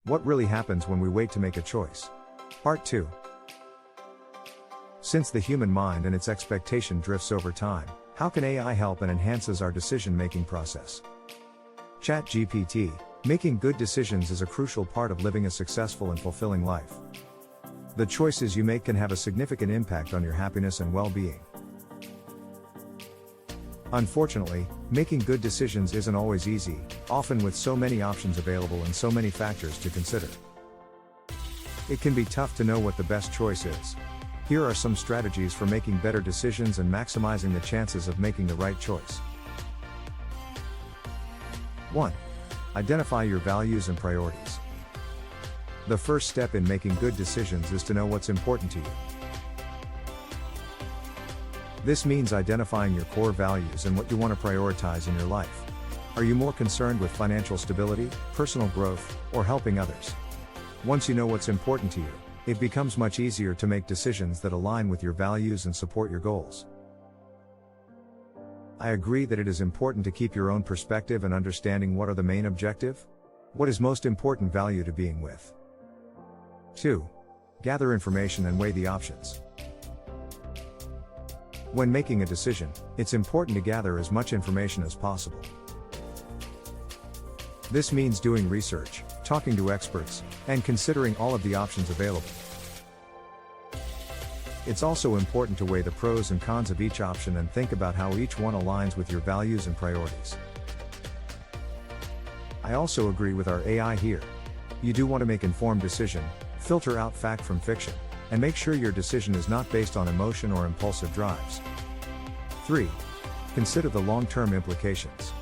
What really happens when we wait to make a choice? Part 2. Since the human mind and its expectation drifts over time, how can AI help and enhances our decision-making process? ChatGPT, making good decisions is a crucial part of living a successful and fulfilling life. The choices you make can have a significant impact on your happiness and well-being. Unfortunately, making good decisions isn't always easy, often with so many options available and so many factors to consider. It can be tough to know what the best choice is. Here are some strategies for making better decisions and maximizing the chances of making the right choice. 1. Identify your values and priorities. The first step in making good decisions is to know what's important to you. This means identifying your core values and what you want to prioritize in your life. Are you more concerned with financial stability, personal growth, or helping others? Once you know what's important to you, it becomes much easier to make decisions that align with your values and support your goals. I agree that it is important to keep your own perspective and understanding what are the main objective. What is most important value to being with? 2. Gather information and weigh the options. When making a decision, it's important to gather as much information as possible. This means doing research, talking to experts, and considering all of the options available. It's also important to weigh the pros and cons of each option and think about how each one aligns with your values and priorities. I also agree with our AI here. You do want to make informed decision, filter out fact from fiction, and make sure your decision is not based on emotion or impulsive drives. 3. Consider the long-term implications.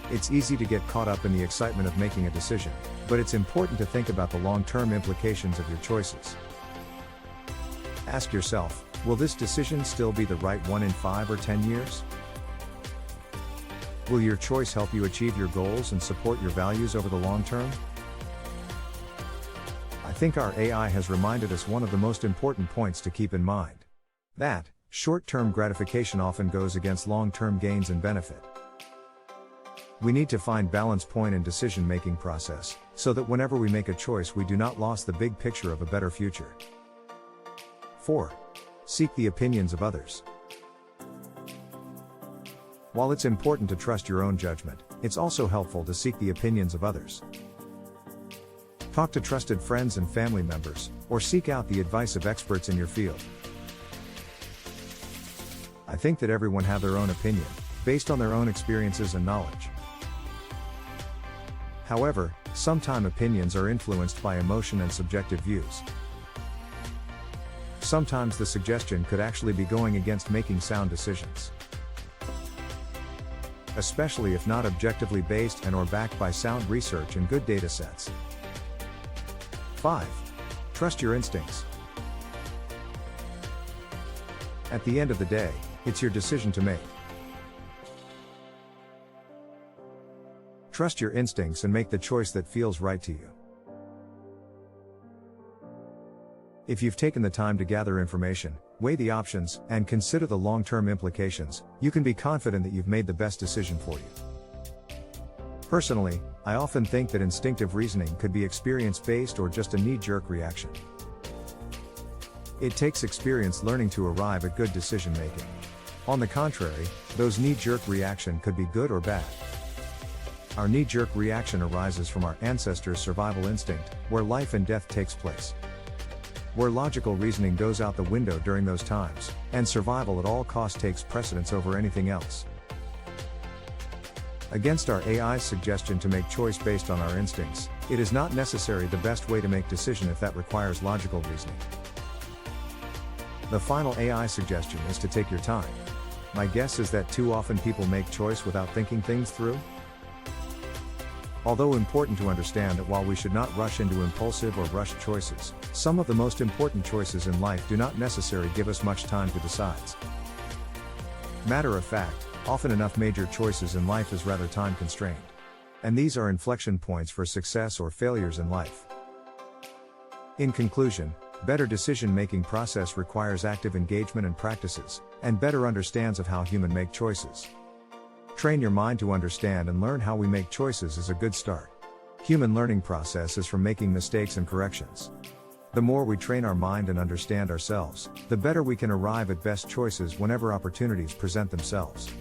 It's easy to get caught up in the excitement of making a decision, but it's important to think about the long-term implications of your choices. Ask yourself, will this decision still be the right one in 5 or 10 years? Will your choice help you achieve your goals and support your values over the long term? I think our AI has reminded us one of the most important points to keep in mind. That, short-term gratification often goes against long-term gains and benefit. We need to find balance point in decision-making process, so that whenever we make a choice we do not lose the big picture of a better future. 4. Seek the opinions of others. While it's important to trust your own judgment, it's also helpful to seek the opinions of others. Talk to trusted friends and family members, or seek out the advice of experts in your field. I think that everyone have their own opinion, based on their own experiences and knowledge. However, sometimes opinions are influenced by emotion and subjective views. Sometimes the suggestion could actually be going against making sound decisions, especially if not objectively based and or backed by sound research and good data sets. 5. Trust your instincts. At the end of the day, it's your decision to make. Trust your instincts and make the choice that feels right to you. If you've taken the time to gather information, weigh the options, and consider the long-term implications, you can be confident that you've made the best decision for you. Personally, I often think that instinctive reasoning could be experience-based or just a knee-jerk reaction. It takes experience learning to arrive at good decision-making. On the contrary, those knee-jerk reaction could be good or bad. Our knee-jerk reaction arises from our ancestors' survival instinct, where life and death takes place. Where logical reasoning goes out the window during those times, and survival at all costs takes precedence over anything else. Against our AI's suggestion to make choice based on our instincts, it is not necessarily the best way to make decision if that requires logical reasoning. The final AI suggestion is to take your time. My guess is that too often people make choice without thinking things through. Although important to understand that while we should not rush into impulsive or rushed choices, some of the most important choices in life do not necessarily give us much time to decide. Matter of fact, often enough major choices in life is rather time constrained. And these are inflection points for success or failures in life. In conclusion, better decision-making process requires active engagement and practices, and better understands of how human make choices. Train your mind to understand and learn how we make choices is a good start. Human learning process is from making mistakes and corrections. The more we train our mind and understand ourselves, the better we can arrive at best choices whenever opportunities present themselves.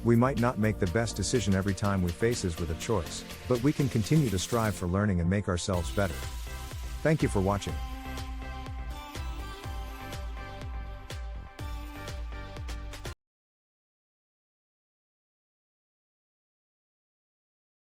We might not make the best decision every time we faces with a choice, but we can continue to strive for learning and make ourselves better. Thank you for watching.